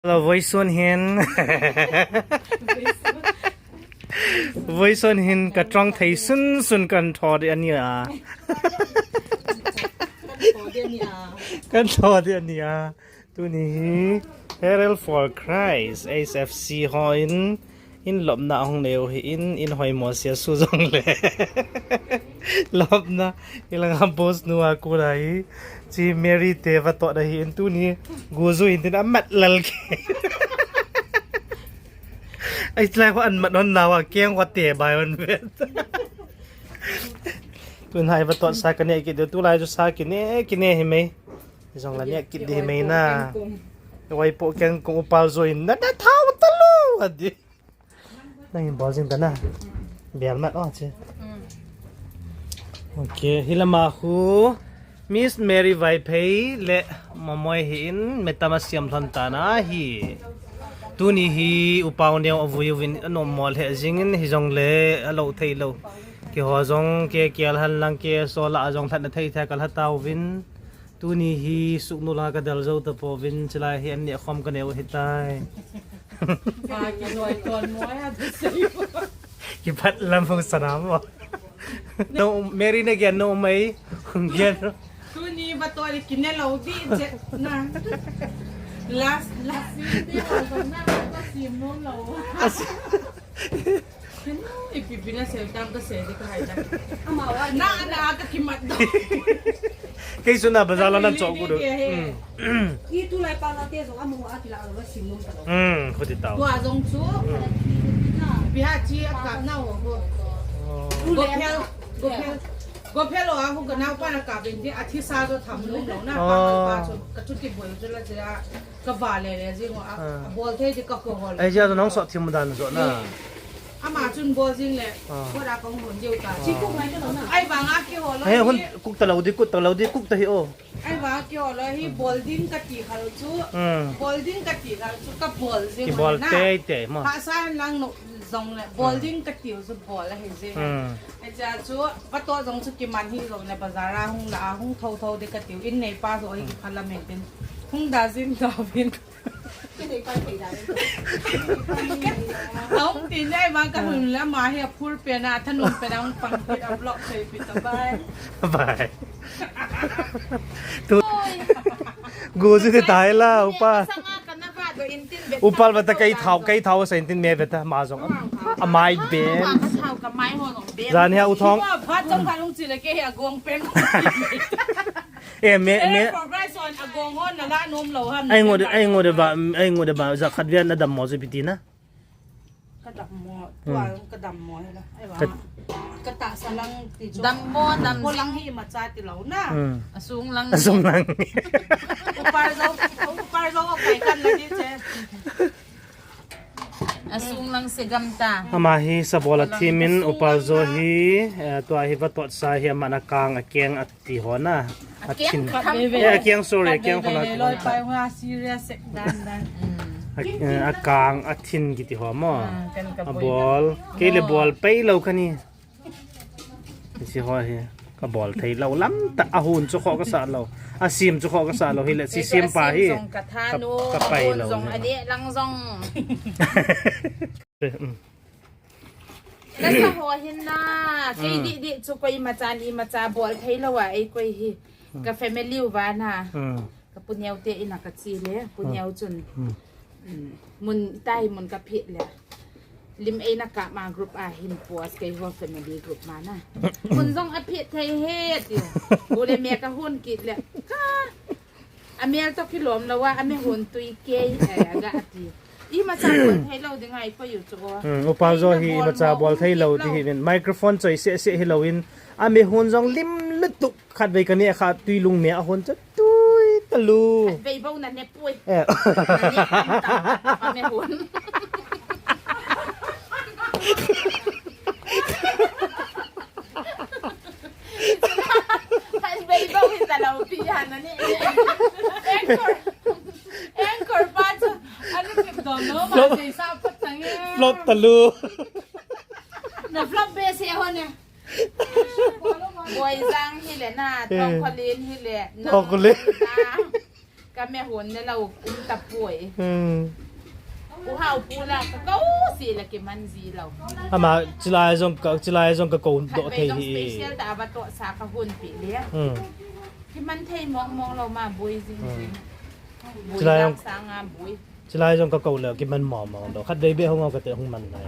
เรา voice on hen voice on hen กระจ้องไทยสุนกันทอดอันนี้กันทอดอันนี้ตัวนี้ Herald for Christ SFC หอยอินหลบหน้าห้องเดียวอินหอยหมอเสียสู้จงเลยหลบหน้าอีหลังฮัมโบสนัวกูได้จีเมรีเตวต่อได้อินตัวนี้กูซูอินตินมัดลัลkeไอ้แรกว่าอันมัดนนนาวเกี้ยงว่าเตะใบมันเวทตัวไหนว่าต่อสากันเนี่ยกินเดี๋ยวตัวไรจะสากินเนี่ยกินเนี่ยเห็นไหมที่สองละเนี่ยกินดีไหมนะไว้โปะแกงกงอุปาโซอินนั่นเท้าตะลุอันนี้นั่งบอลจริงแต่น่ะเบียร์มัดอ๋อเจ้โอเคฮิลามาฮูมิสเมรี่ไวเพย์และมามวยหินเมตามาเซียมทันตานะฮีตัวนี้ฮีอุปาเนียวอวุยวินอนมอลเฮจิงฮิจงเล่อโลเทโลเกี่ยวจงเกี่ยวหันลังเกี่ยวโซลาจงทันเทยแทกัลฮัตตาวินตัวนี้ฮีสุกนุลากระเดลเจ้าตะปวินชลายเห็นเนี่ยความกันเอวหิตายกินหน่อยก่อนม้อยอ่ะทุกสิ่งกี่พัดลำฟงสนามวะน้องเมรี่เนี่ยแกน้องไม่แกตัวนี้มาตัวนี้กินเนี่ยเราดีเจ็ดนะลาสที่เราคนนั่งก็ซีมน้องเราอีปีปีน่าเสียตังก็เสียดีก็หายใจน่าก็กินมัดดอกกี่สุนัขบ้านเรานั่งจอกูดูอีตัวไรปาลาเตสว่ามึงว่าที่เราเราซิมนุ่มตลอดเขาติดต่อตัวจงชูพี่ฮะจีกับน้าหัวกูเพลหรอพวกกันน้าป้านักกับเป็นที่อาทิตย์ซาจะทำนุ่มหรอกนะป้าชนกระชุดกิบวยจนละจะกบาเลยเลยจริงว่าบอลเทจะก็กบอลไอ้เจ้าน้องสอดทีมดันสอดนะอามาจุนบอลจริงเลยพวกเราของหุ่นเดียวกันชิคุกไหมก็ต้องไอ้บางอาเกี่ยวเลยเฮ้ยหุ่นกุ๊กตะเราดิกุ๊กตะเหี้ยไอ้บางเกี่ยวเลยที่บอลดิ้งกะตีเขาชูบอลดิ้งกะตีเขาชูกับบอลจริงนะภาษาลังหนุ่มจงเลยบอลดิ้งกะตีเขาชูบอลแล้วเห็นจริงไอ้จ้าชูปัตโต้จงชูกิมันที่จงในภาษาเราหุ่นละหุ่นเท่าเด็กกะตีอินในป่าตัวไอ้พาร์ลเมนต์เป็นหุ่นดาซินดาวินเอาตีนได้มาก็หุ่นแล้วมาเฮียพูดเปลี่ยนถนนไปดังฟังปิดอัพล็อกเคยปิดสบายตัวกูจะตายแล้วอุปาลวัตไก่เท้าใส่ตินเมเวตมาจงอาไม้เบนจานเฮียอุทองพัดจงพัดลงจีเลยแกเฮียกวงเป็นเมไอ้งดบ้าจะขัดเวียนนั่นดำหมอสิพิธีนะกระดับหมอตัวกระดับหมอเหรอไอ้บ้ากระตะสลังติดดำหมอดำพลังที่มาจ่าติดเหล่าน่ะสูงลังอุปาเราเอาไปกันเลยดิเจ๊สูงลังเสกัมตาอามาฮีสบอลทีมินอุปาโซฮีตัวฮีวัตต์สาฮีมันกางเกียงอัติหัวนะอัตินเกียงsorryเกียงคนละลอยไปว่าซีเรียสดันกางอัตินกิติหัวมั้งบอลเกลี่ยบอลไปเราคันนี้สิหัวเฮก็บอลไทยเราล้ำแต่อาหุ่นจุกข้อก็สารเราอาซิมจุกข้อก็สารเราเฮเลซิซิมไปเฮก็ไปเราอันนี้ลังซองแล้วก็หัวเห็นหน้าที่ดิจุกไปมาจานอีมาจาบอลไทยเราอ่ะไอ้กุยฮีกับแฟมิลี่วานะกับปุญญาเตอินักกัดซีเลยปุญญาจุนมุนใต้มุนกับพิษเลยลิมเอนักกะมากรุ๊ปหินปัวสเกย์วอลแฟมิลี่กรุ๊ปมานะมุนต้องอภิษไทยเฮ็ดอยู่กูเลยเมียก็หุ่นกิดเลยก็อเมียต้องคิดหลวมแล้วว่าอเมียหุ่นตุยเกย์กะตีอีมาจากบอลไทยเราดึงไงก็อยู่จัวอุปาโซฮีมาจากบอลไทยเราที่เห็นไมโครโฟนใจเสียฮิโลวินอเมียหุ่นจงลิมลึกตุกขัดไปกันเนี่ยขาดตุยลุงเมียหุ่นจะตุยตะลูไปบ้านนั่นเนี่ยป่วยอเมียหุ่นแต่เราพิจารณาเนี่ยแองกอร์ป้าจะอันนี้เป็นตัวโน้มาเสียทราบปัจจัยฟลอตตะลูเนี่ยฟลอปเบสเซียคนเนี่ยบอยซังฮิเลน่าทองคลินฮิเลทองคลิน ก็แม่หนเนี่ยเราตะป่วย กูเฮาปูละก็สิละque man zi lo ama chilai jong ka ko do thei hi special ta ba to sa ka hun pi le que man thei mong lo ma bui jing jing chilai jong sa nga bui chilai jong ka ko le ki man mo do khat dei be hong ka te hong man nai